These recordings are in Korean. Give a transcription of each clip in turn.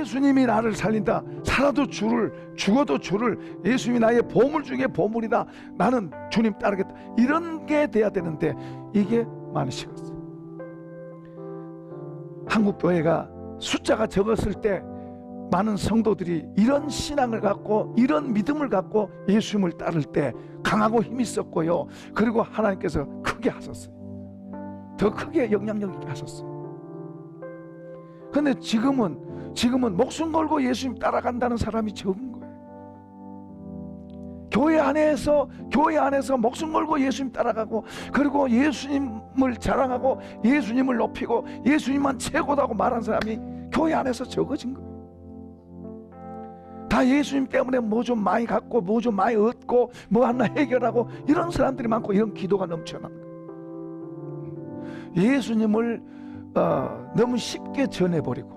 예수님이 나를 살린다. 살아도 주를, 죽어도 주를, 예수님이 나의 보물 중에 보물이다. 나는 주님 따르겠다. 이런 게 돼야 되는데 이게 많이 식었어요. 한국 교회가 숫자가 적었을 때 많은 성도들이 이런 신앙을 갖고 이런 믿음을 갖고 예수님을 따를 때 강하고 힘이 있었고요. 그리고 하나님께서 크게 하셨어요. 더 크게 영향력 있게 하셨어요. 그런데 지금은 목숨 걸고 예수님 따라간다는 사람이 적은 거예요. 교회 안에서 목숨 걸고 예수님 따라가고, 그리고 예수님을 자랑하고 예수님을 높이고 예수님만 최고다고 말한 사람이 교회 안에서 적어진 거예요. 다 예수님 때문에 뭐 좀 많이 갖고 뭐 좀 많이 얻고 뭐 하나 해결하고 이런 사람들이 많고, 이런 기도가 넘쳐나는 거예요. 예수님을 너무 쉽게 전해버리고,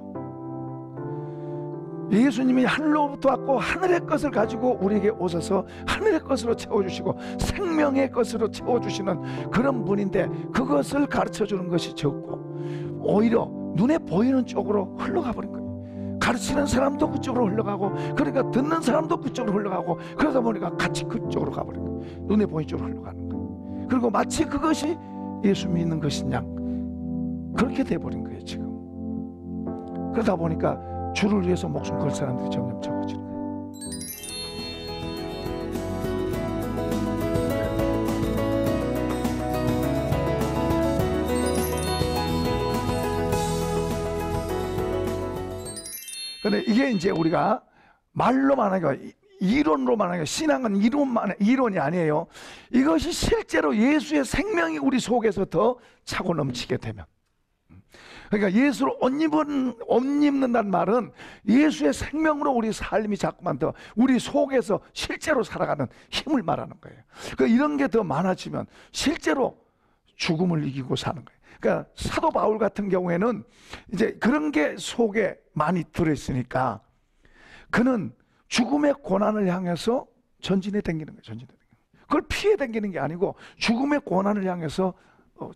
예수님이 하늘로부터 왔고 하늘의 것을 가지고 우리에게 오셔서 하늘의 것으로 채워주시고 생명의 것으로 채워주시는 그런 분인데, 그것을 가르쳐주는 것이 적고 오히려 눈에 보이는 쪽으로 흘러가 버린 거예요. 가르치는 사람도 그쪽으로 흘러가고, 그러니까 듣는 사람도 그쪽으로 흘러가고, 그러다 보니까 같이 그쪽으로 가버린 거예요. 눈에 보이는 쪽으로 흘러가는 거예요. 그리고 마치 그것이 예수 믿는 것인 양 그렇게 돼버린 거예요 지금. 그러다 보니까 주를 위해서 목숨 걸 사람들이 점점 적어지는 거예요. 근데 이게 이제 우리가 말로만 하니까, 이론으로만 하니까, 신앙은 이론이 아니에요. 이것이 실제로 예수의 생명이 우리 속에서 더 차고 넘치게 되면, 그러니까 예수를 옷 입는다는 말은 예수의 생명으로 우리 삶이 자꾸만 더 우리 속에서 실제로 살아가는 힘을 말하는 거예요. 그러니까 이런 게 더 많아지면 실제로 죽음을 이기고 사는 거예요. 그러니까 사도 바울 같은 경우에는 이제 그런 게 속에 많이 들어있으니까 그는 죽음의 고난을 향해서 전진해 당기는 거예요. 전진해 당기는 거예요. 그걸 피해 당기는 게 아니고 죽음의 고난을 향해서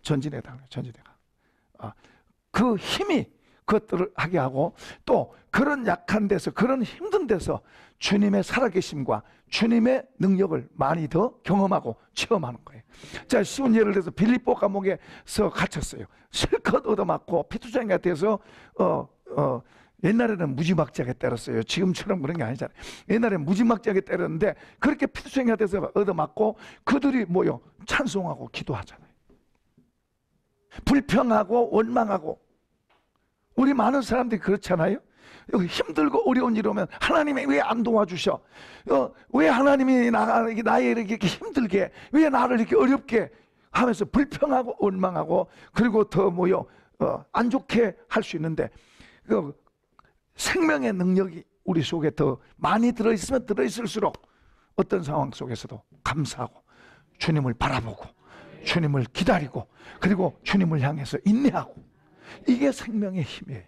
전진해 당겨요. 전진해 가. 그 힘이 그것들을 하게 하고, 또 그런 약한 데서, 그런 힘든 데서 주님의 살아계심과 주님의 능력을 많이 더 경험하고 체험하는 거예요. 자, 쉬운 예를 들어서 빌립보 감옥에서 갇혔어요. 실컷 얻어맞고 피투성이가 돼서 옛날에는 무지막지하게 때렸어요. 지금처럼 그런 게 아니잖아요. 옛날에는 무지막지하게 때렸는데 그렇게 피투성이가 돼서 얻어맞고 그들이 뭐요? 찬송하고 기도하잖아요. 불평하고 원망하고. 우리 많은 사람들이 그렇잖아요. 힘들고 어려운 일 오면 하나님이 왜 안 도와주셔? 왜 하나님이 나의 이렇게 힘들게, 왜 나를 이렇게 어렵게 하면서 불평하고 원망하고, 그리고 더 뭐요? 안 좋게 할 수 있는데, 그 생명의 능력이 우리 속에 더 많이 들어있으면 들어있을수록 어떤 상황 속에서도 감사하고 주님을 바라보고 주님을 기다리고, 그리고 주님을 향해서 인내하고, 이게 생명의 힘이에요.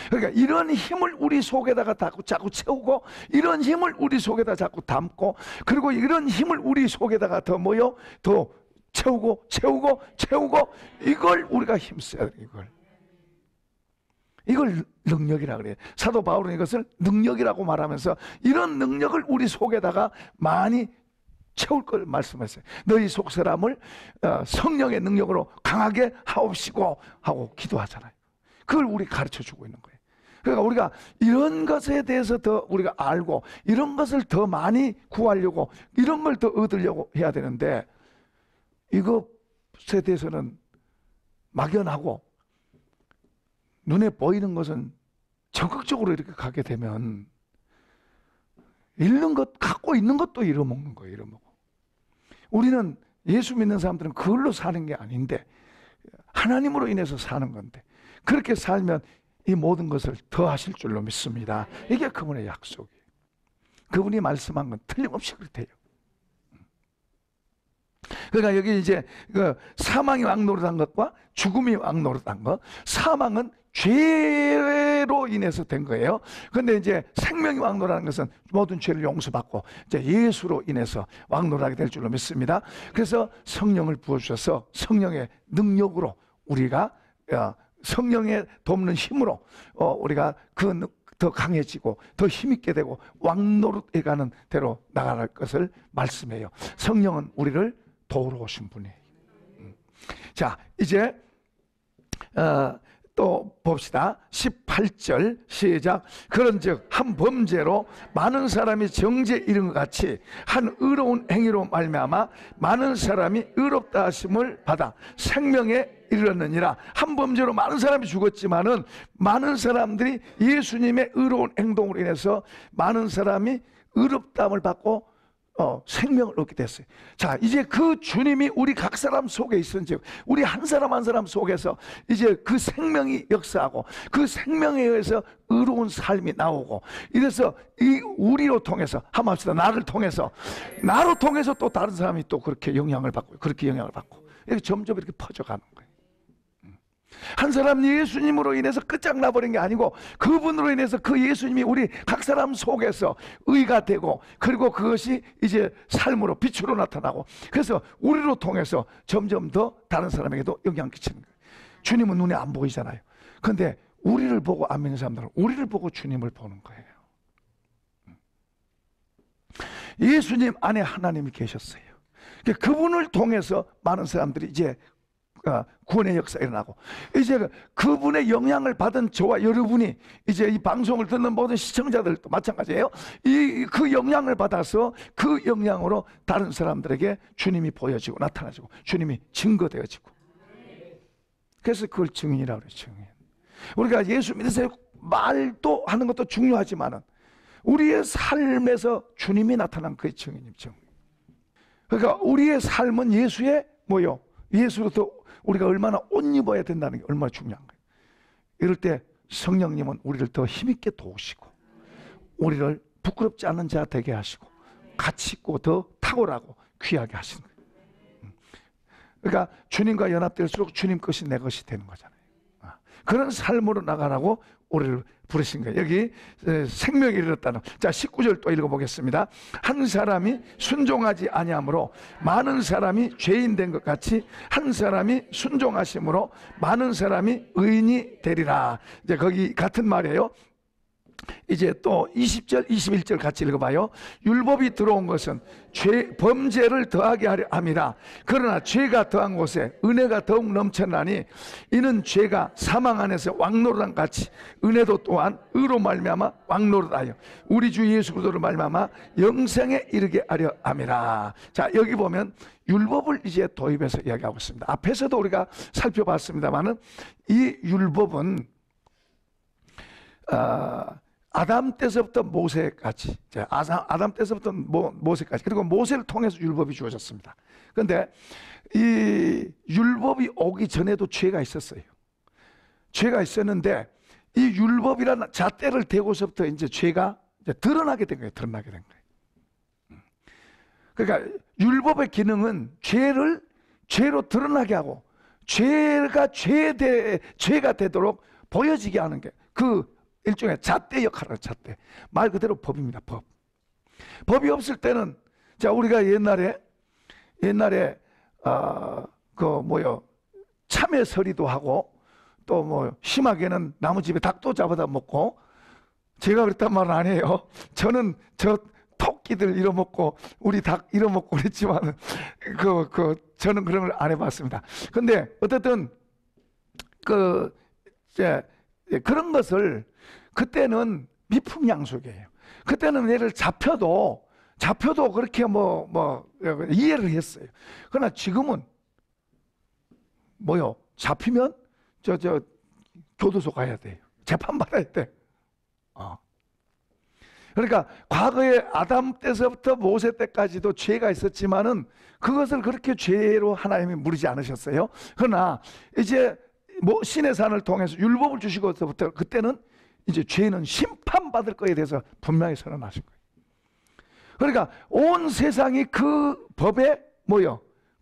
그러니까 이런 힘을 우리 속에다가 자꾸 채우고, 이런 힘을 우리 속에다 자꾸 담고, 그리고 이런 힘을 우리 속에다가 더 뭐요? 더 채우고 이걸 우리가 힘써야 돼요. 이걸 능력이라고 그래요. 사도 바울은 이것을 능력이라고 말하면서 이런 능력을 우리 속에다가 많이 채울 걸 말씀했어요. 너희 속사람을 성령의 능력으로 강하게 하옵시고 하고 기도하잖아요. 그걸 우리 가르쳐주고 있는 거예요. 그러니까 우리가 이런 것에 대해서 더 우리가 알고, 이런 것을 더 많이 구하려고, 이런 걸 더 얻으려고 해야 되는데, 이것에 대해서는 막연하고 눈에 보이는 것은 적극적으로 이렇게 가게 되면 잃는 것, 갖고 있는 것도 잃어먹는 거예요. 잃어먹고. 우리는 예수 믿는 사람들은 그걸로 사는 게 아닌데 하나님으로 인해서 사는 건데, 그렇게 살면 이 모든 것을 더 하실 줄로 믿습니다. 이게 그분의 약속이에요. 그분이 말씀한 건 틀림없이 그렇대요. 그러니까 여기 이제 그 사망이 왕노릇한 것과 죽음이 왕노릇한 것, 사망은 죄로 인해서 된 거예요. 그런데 이제 생명이 왕노라는 것은 모든 죄를 용서받고 이제 예수로 인해서 왕노하게 될 줄로 믿습니다. 그래서 성령을 부어주셔서 성령의 능력으로 우리가 성령의 돕는 힘으로 우리가 그 더 강해지고 더 힘있게 되고 왕노릇에 가는 대로 나갈 것을 말씀해요. 성령은 우리를 도우러 오신 분이에요. 자, 이제 또 봅시다. 18절 시작. 그런즉 한 범죄로 많은 사람이 정죄에 이른 것 같이 한 의로운 행위로 말미암아 많은 사람이 의롭다 하심을 받아 생명에 이르렀느니라. 한 범죄로 많은 사람이 죽었지만은 많은 사람들이 예수님의 의로운 행동으로 인해서 많은 사람이 의롭다함을 받고 생명을 얻게 됐어요. 자, 이제 그 주님이 우리 각 사람 속에 있은즉 우리 한 사람 한 사람 속에서 이제 그 생명이 역사하고 그 생명에 의해서 의로운 삶이 나오고, 이래서 이 우리로 통해서 한번 합시다. 나로 통해서 또 다른 사람이 또 그렇게 영향을 받고 그렇게 영향을 받고 이렇게 점점 이렇게 퍼져가는 거예요. 한 사람 예수님으로 인해서 끝장나버린 게 아니고 그분으로 인해서 그 예수님이 우리 각 사람 속에서 의가 되고, 그리고 그것이 이제 삶으로 빛으로 나타나고, 그래서 우리로 통해서 점점 더 다른 사람에게도 영향 끼치는 거예요. 주님은 눈에 안 보이잖아요. 그런데 우리를 보고 안 믿는 사람들은 우리를 보고 주님을 보는 거예요. 예수님 안에 하나님이 계셨어요. 그분을 통해서 많은 사람들이 이제 구원의 역사가 일어나고, 이제 그분의 영향을 받은 저와 여러분이, 이제 이 방송을 듣는 모든 시청자들도 마찬가지예요. 그 영향을 받아서 그 영향으로 다른 사람들에게 주님이 보여지고 나타나지고 주님이 증거되어지고, 그래서 그걸 증인이라고 그래요. 증인. 우리가 예수 믿으세요 말도 하는 것도 중요하지만은 우리의 삶에서 주님이 나타난 그의 증인이죠. 그러니까 우리의 삶은 예수의 뭐요? 예수로부터 우리가 얼마나 옷 입어야 된다는 게 얼마나 중요한 거예요. 이럴 때 성령님은 우리를 더 힘있게 도우시고 우리를 부끄럽지 않은 자 되게 하시고 가치 있고 더 탁월하고 귀하게 하시는 거예요. 그러니까 주님과 연합될수록 주님 것이 내 것이 되는 거잖아요. 그런 삶으로 나가라고 우리를 부르신 거예요. 여기 생명이 이르렀다는. 자, 19절 또 읽어보겠습니다. 한 사람이 순종하지 아니함으로 많은 사람이 죄인 된 것 같이 한 사람이 순종하심으로 많은 사람이 의인이 되리라. 이제 거기 같은 말이에요. 이제 또 20절 21절 같이 읽어봐요. 율법이 들어온 것은 범죄를 더하게 하려 함이라. 그러나 죄가 더한 곳에 은혜가 더욱 넘쳐나니 이는 죄가 사망 안에서 왕노릇한 같이 은혜도 또한 의로 말미암아 왕노릇하여 우리 주 예수 그리스도로 말미암아 영생에 이르게 하려 함이라. 자, 여기 보면 율법을 이제 도입해서 이야기하고 있습니다. 앞에서도 우리가 살펴봤습니다만은 이 율법은 아담 때서부터 모세까지, 아담 때서부터 모세까지, 그리고 모세를 통해서 율법이 주어졌습니다. 그런데 이 율법이 오기 전에도 죄가 있었어요. 죄가 있었는데 이 율법이라는 잣대를 대고서부터 이제 죄가 이제 드러나게 된 거예요. 드러나게 된 거예요. 그러니까 율법의 기능은 죄로 드러나게 하고 죄가 되도록 보여지게 하는 게 그 일종의 잣대 역할을. 잣대 말 그대로 법입니다. 법이 없을 때는, 자, 우리가 옛날에 참외서리도 하고 또 뭐 심하게는 나무집에 닭도 잡아다 먹고, 제가 그랬단 말은 아니에요. 저는 저 토끼들 잃어먹고 우리 닭 잃어먹고 그랬지만 저는 그런 걸 안 해봤습니다. 근데 어쨌든 그런 것을 그때는 미풍양속이에요. 그때는 얘를 잡혀도 그렇게 이해를 했어요. 그러나 지금은 잡히면 교도소 가야 돼요. 재판 받아야 돼. 그러니까 과거에 아담 때서부터 모세 때까지도 죄가 있었지만은 그것을 그렇게 죄로 하나님이 물지 않으셨어요. 그러나 이제 신의 산을 통해서 율법을 주시고서부터 그때는 이제 죄는 심판받을 거에 대해서 분명히 선언하신 거예요. 그러니까 온 세상이 그 법에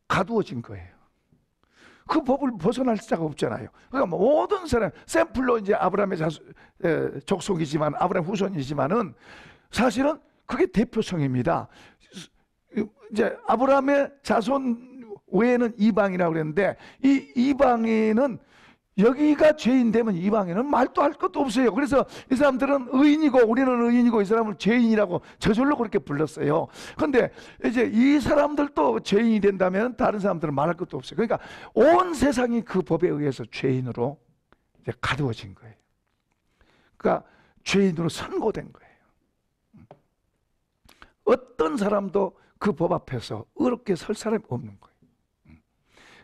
가두어진 거예요. 그 법을 벗어날 자가 없잖아요. 그러니까 모든 사람, 샘플로 이제 아브라함의 족속이지만, 아브라함 후손이지만은 사실은 그게 대표성입니다. 이제 아브라함의 자손 외에는 이방이라고 그랬는데, 이 이방인은 여기가 죄인 되면 이방인은 말도 할 것도 없어요. 그래서 이 사람들은 의인이고 우리는 의인이고 이 사람을 죄인이라고 저절로 그렇게 불렀어요. 그런데 이제 이 사람들도 죄인이 된다면 다른 사람들은 말할 것도 없어요. 그러니까 온 세상이 그 법에 의해서 죄인으로 이제 가두어진 거예요. 그러니까 죄인으로 선고된 거예요. 어떤 사람도 그 법 앞에서 의롭게 설 사람이 없는 거예요.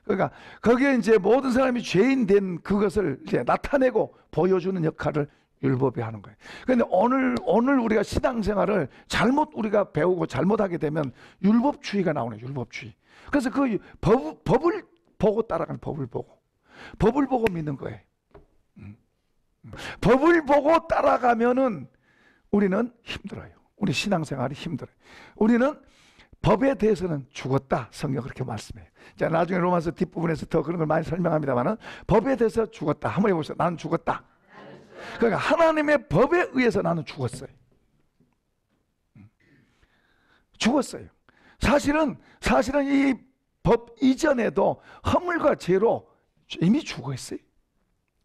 그러니까 거기에 이제 모든 사람이 죄인 된 그것을 이제 나타내고 보여주는 역할을 율법이 하는 거예요. 그런데 오늘 우리가 신앙생활을 잘못 우리가 배우고 잘못하게 되면 율법주의가 나오네요. 율법주의. 그래서 그 법을 보고 따라가는 법을 보고 믿는 거예요. 법을 보고 따라가면은 우리는 힘들어요. 우리 신앙생활이 힘들어요. 우리는 법에 대해서는 죽었다. 성경 그렇게 말씀해요. 자, 나중에 로마서 뒷부분에서 더 그런 걸 많이 설명합니다만은 법에 대해서 죽었다. 한번 해보세요. 나는 죽었다. 그러니까 하나님의 법에 의해서 나는 죽었어요. 죽었어요. 사실은 이 법 이전에도 허물과 죄로 이미 죽어 있어요.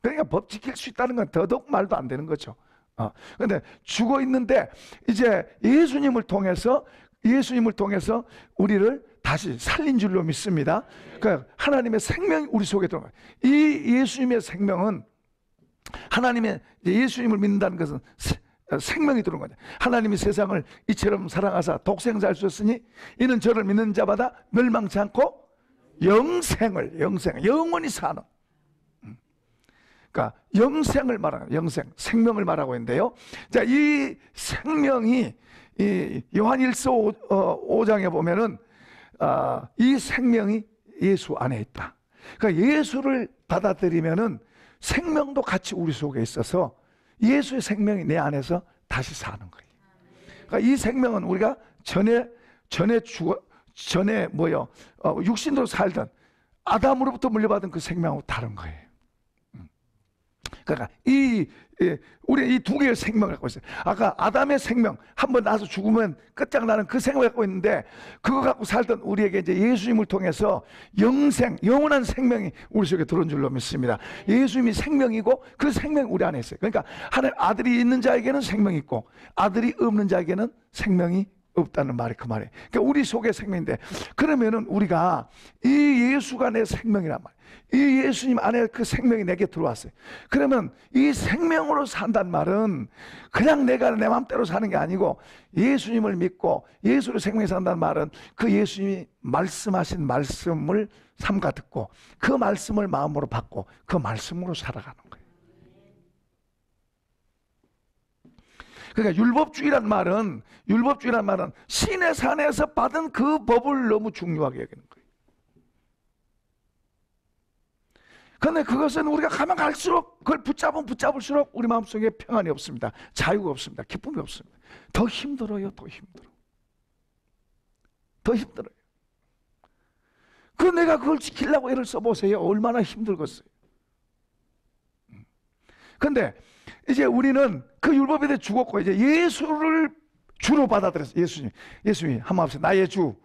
그러니까 법 지킬 수 있다는 건 더더욱 말도 안 되는 거죠. 그런데 죽어 있는데 이제 예수님을 통해서 우리를 다시 살린 줄로 믿습니다. 그러니까 하나님의 생명이 우리 속에 들어가요. 이 예수님의 생명은 하나님의 예수님을 믿는다는 것은 생명이 들어온 거죠. 하나님이 세상을 이처럼 사랑하사 독생자를 주셨으니 이는 저를 믿는 자마다 멸망치 않고 영원히 사는. 그러니까 영생을 말하는 생명을 말하고 있는데요. 자, 이 생명이 이 요한 1서 5장에 보면은 이 생명이 예수 안에 있다. 그러니까 예수를 받아들이면은 생명도 같이 우리 속에 있어서 예수의 생명이 내 안에서 다시 사는 거예요. 그러니까 이 생명은 우리가 전에 육신으로 살던 아담으로부터 물려받은 그 생명하고 다른 거예요. 그러니까 우리 이 두 개의 생명을 갖고 있어요. 아까 아담의 생명, 한번 나서 죽으면 끝장나는 그 생명을 갖고 있는데 그거 갖고 살던 우리에게 이제 예수님을 통해서 영원한 생명이 우리 속에 들어온 줄로 믿습니다. 예수님이 생명이고 그 생명이 우리 안에 있어요. 그러니까 하나님 아들이 있는 자에게는 생명이 있고 아들이 없는 자에게는 생명이 없다는 말이 그 말이에요. 그러니까 우리 속에 생명인데 그러면은 우리가 이 예수가 내 생명이란 말이에요. 이 예수님 안에 그 생명이 내게 들어왔어요. 그러면 이 생명으로 산단 말은 그냥 내가 내 마음대로 사는 게 아니고 예수님을 믿고 예수로 생명이 산다는 말은 그 예수님이 말씀하신 말씀을 삼가 듣고 그 말씀을 마음으로 받고 그 말씀으로 살아가는 거예요. 그러니까 율법주의란 말은 신의 산에서 받은 그 법을 너무 중요하게 여기는 거예요. 그런데 그것은 우리가 가면 갈수록 그걸 붙잡을수록 우리 마음속에 평안이 없습니다. 자유가 없습니다. 기쁨이 없습니다. 더 힘들어요. 내가 그걸 지키려고 애를 써보세요. 얼마나 힘들겠어요. 그런데 이제 우리는 그 율법에 대해 죽었고 이제 예수를 주로 받아들였어요. 예수님이 한번 합시다. 나의 주,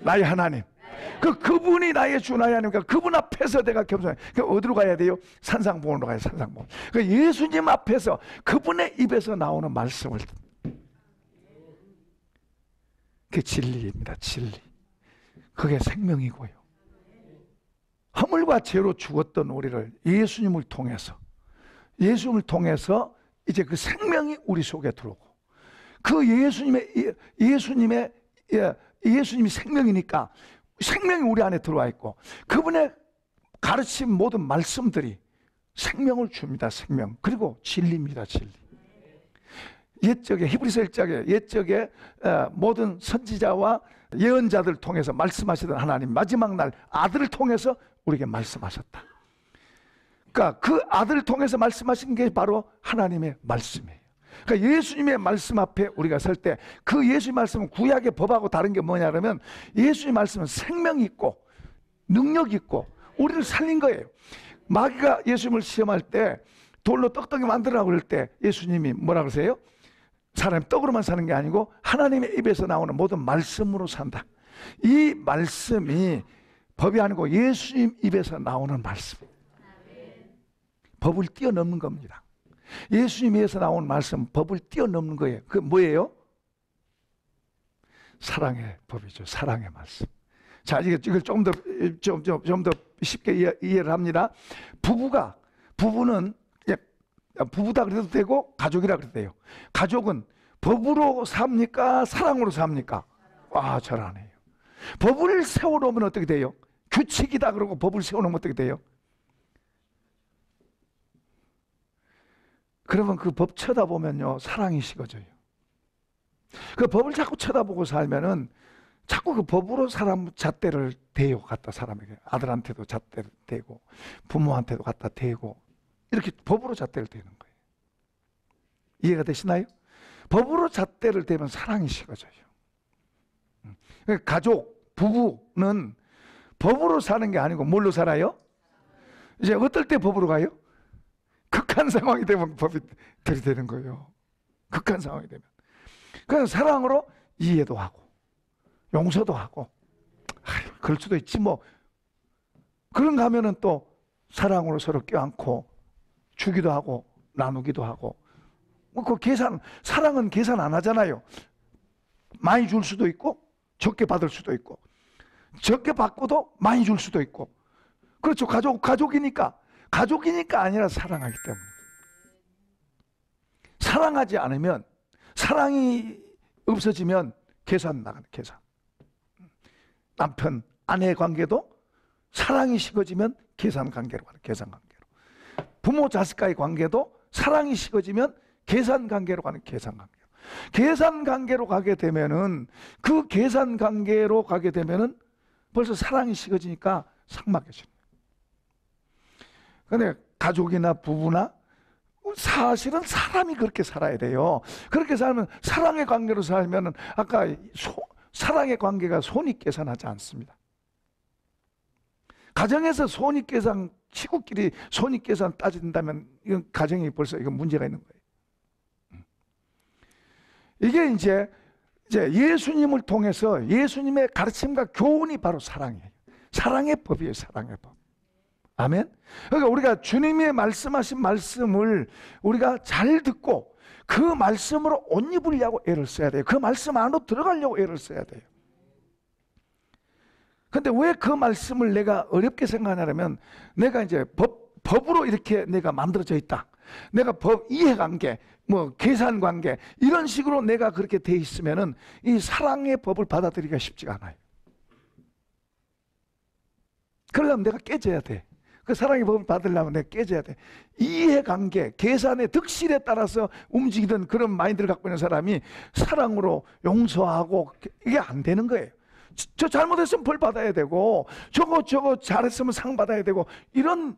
나의 하나님. 그분이 나의 주, 나의 하나님. 그분 앞에서 내가 겸손해. 어디로 가야 돼요? 산상봉으로 가야 돼요. 산상봉. 예수님 앞에서 그분의 입에서 나오는 말씀을 그게 진리입니다. 진리. 그게 생명이고요. 허물과 죄로 죽었던 우리를 예수님을 통해서 이제 그 생명이 우리 속에 들어오고 그 예수님이 생명이니까 생명이 우리 안에 들어와 있고 그분의 가르침 모든 말씀들이 생명을 줍니다. 생명. 그리고 진리입니다. 진리. 히브리서 1장에 모든 선지자와 예언자들 통해서 말씀하시던 하나님 마지막 날 아들을 통해서 우리에게 말씀하셨다. 그러니까 그 아들을 통해서 말씀하신 게 바로 하나님의 말씀이에요. 그러니까 예수님의 말씀 앞에 우리가 설 때 그 예수의 말씀은 구약의 법하고 다른 게 뭐냐 그러면 예수의 말씀은 생명이 있고 능력이 있고 우리를 살린 거예요. 마귀가 예수님을 시험할 때 돌로 떡떡이 만들라고 그럴 때 예수님이 뭐라 그러세요? 사람이 떡으로만 사는 게 아니고 하나님의 입에서 나오는 모든 말씀으로 산다. 이 말씀이 법이 아니고 예수님 입에서 나오는 말씀. 법을 뛰어넘는 겁니다. 예수님에서 나온 말씀, 법을 뛰어넘는 거예요. 그 뭐예요? 사랑의 법이죠. 사랑의 말씀. 자, 이걸 좀 더 쉽게 이해를 합니다. 부부는 부부다 그래도 되고 가족이라 그래도 돼요. 가족은 법으로 삽니까? 사랑으로 삽니까? 아, 잘 안 해요. 법을 세워놓으면 어떻게 돼요? 규칙이다 그러고 법을 세워놓으면 어떻게 돼요? 그러면 그 법 쳐다보면요, 사랑이 식어져요. 그 법을 자꾸 쳐다보고 살면은 자꾸 그 법으로 사람 잣대를 대요. 갖다 사람에게. 아들한테도 잣대를 대고 부모한테도 갖다 대고 이렇게 법으로 잣대를 대는 거예요. 이해가 되시나요? 법으로 잣대를 대면 사랑이 식어져요. 가족, 부부는 법으로 사는 게 아니고 뭘로 살아요? 이제 어떨 때 법으로 가요? 극한 상황이 되면 법이 들이대는 거예요. 극한 상황이 되면. 그래서 사랑으로 이해도 하고 용서도 하고, 그럴 수도 있지 뭐. 그런가 하면은 또 사랑으로 서로 껴안고 주기도 하고 나누기도 하고. 뭐 그 사랑은 계산 안 하잖아요. 많이 줄 수도 있고 적게 받을 수도 있고, 적게 받고도 많이 줄 수도 있고. 그렇죠. 가족이니까 아니라 사랑하기 때문에. 사랑하지 않으면, 사랑이 없어지면 계산 나가는 계산. 남편, 아내 관계도 사랑이 식어지면 계산 관계로 가는 계산 관계로. 부모, 자식과의 관계도 사랑이 식어지면 계산 관계로 가는 계산 관계로. 계산 관계로 가게 되면은, 그 계산 관계로 가게 되면은 벌써 사랑이 식어지니까 삭막해지는 거예요. 근데 가족이나 부부나 사실은 사람이 그렇게 살아야 돼요. 그렇게 살면, 사랑의 관계로 살면은 아까 사랑의 관계가 손익계산하지 않습니다. 가정에서 손익계산, 식구끼리 손익계산 따진다면 이건 가정이 벌써 이건 문제가 있는 거예요. 이게 이제 예수님을 통해서 예수님의 가르침과 교훈이 바로 사랑이에요. 사랑의 법이에요. 사랑의 법. 아멘. 그러니까 우리가 주님의 말씀하신 말씀을 우리가 잘 듣고 그 말씀으로 옷 입으려고 애를 써야 돼요. 그 말씀 안으로 들어가려고 애를 써야 돼요. 근데 왜 그 말씀을 내가 어렵게 생각하냐면, 내가 이제 법으로 이렇게 내가 만들어져 있다. 내가 법 이해관계, 뭐 계산관계 이런 식으로 내가 그렇게 돼 있으면은 이 사랑의 법을 받아들이기가 쉽지가 않아요. 그러려면 내가 깨져야 돼. 그 사랑의 법을 받으려면 내가 깨져야 돼. 이해관계, 계산의 득실에 따라서 움직이던 그런 마인드를 갖고 있는 사람이 사랑으로 용서하고 이게 안 되는 거예요. 저 잘못했으면 벌 받아야 되고 저거 잘했으면 상 받아야 되고, 이런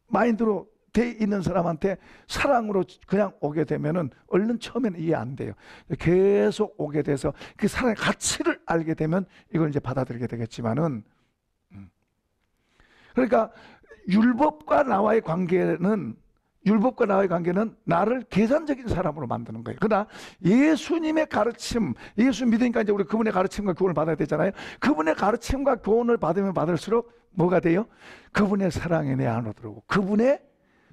마인드로 돼 있는 사람한테 사랑으로 그냥 오게 되면은 얼른 처음에는 이해 안 돼요. 계속 오게 돼서 그 사랑의 가치를 알게 되면 이걸 이제 받아들이게 되겠지만은, 그러니까 율법과 나와의 관계는 나를 계산적인 사람으로 만드는 거예요. 그러나 예수님의 가르침, 예수 믿으니까 이제 우리 그분의 가르침과 교훈을 받아야 되잖아요. 그분의 가르침과 교훈을 받으면 받을수록 뭐가 돼요? 그분의 사랑이 내 안으로 들어오고, 그분의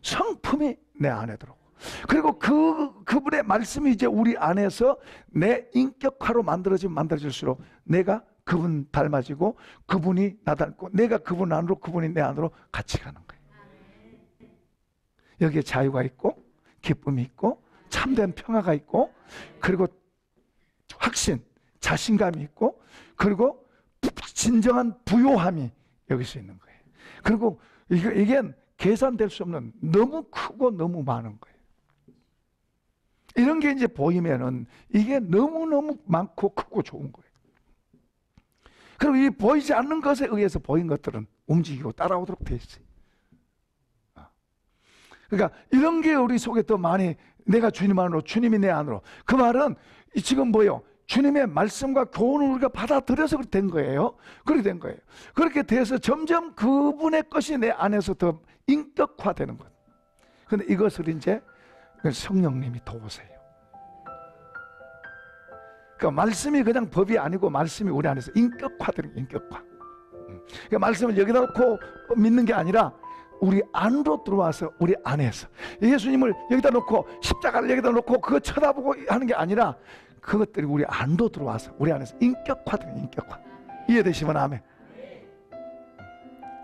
성품이 내 안에 들어오고, 그리고 그분의 말씀이 이제 우리 안에서 내 인격화로 만들어질수록 내가 그분 닮아지고, 그분이 나 닮고, 내가 그분 안으로, 그분이 내 안으로 같이 가는 거예요. 여기에 자유가 있고 기쁨이 있고 참된 평화가 있고, 그리고 확신, 자신감이 있고, 그리고 진정한 부요함이 여기서 있는 거예요. 그리고 이게 계산될 수 없는 너무 크고 너무 많은 거예요. 이런 게 이제 보이면은 이게 너무너무 많고 크고 좋은 거예요. 그리고 이 보이지 않는 것에 의해서 보인 것들은 움직이고 따라오도록 돼 있어요. 그러니까 이런 게 우리 속에 더 많이, 내가 주님 안으로, 주님이 내 안으로. 그 말은 지금 뭐요? 주님의 말씀과 교훈을 우리가 받아들여서 된 거예요. 그렇게 된 거예요. 그렇게 돼서 점점 그분의 것이 내 안에서 더 인격화되는 것. 그런데 이것을 이제 성령님이 도우세요. 그러니까 말씀이 그냥 법이 아니고 말씀이 우리 안에서 인격화되는 거예요. 인격화. 그러니까 말씀을 여기다 놓고 믿는 게 아니라 우리 안으로 들어와서 우리 안에서 예수님을 여기다 놓고 십자가를 여기다 놓고 그거 쳐다보고 하는 게 아니라 그것들이 우리 안으로 들어와서 우리 안에서 인격화되는 인격화. 이해되시면 아멘.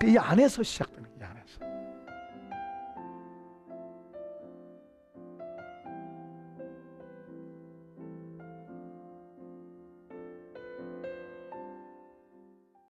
이 안에서 시작되는 거예요. 이 안에서.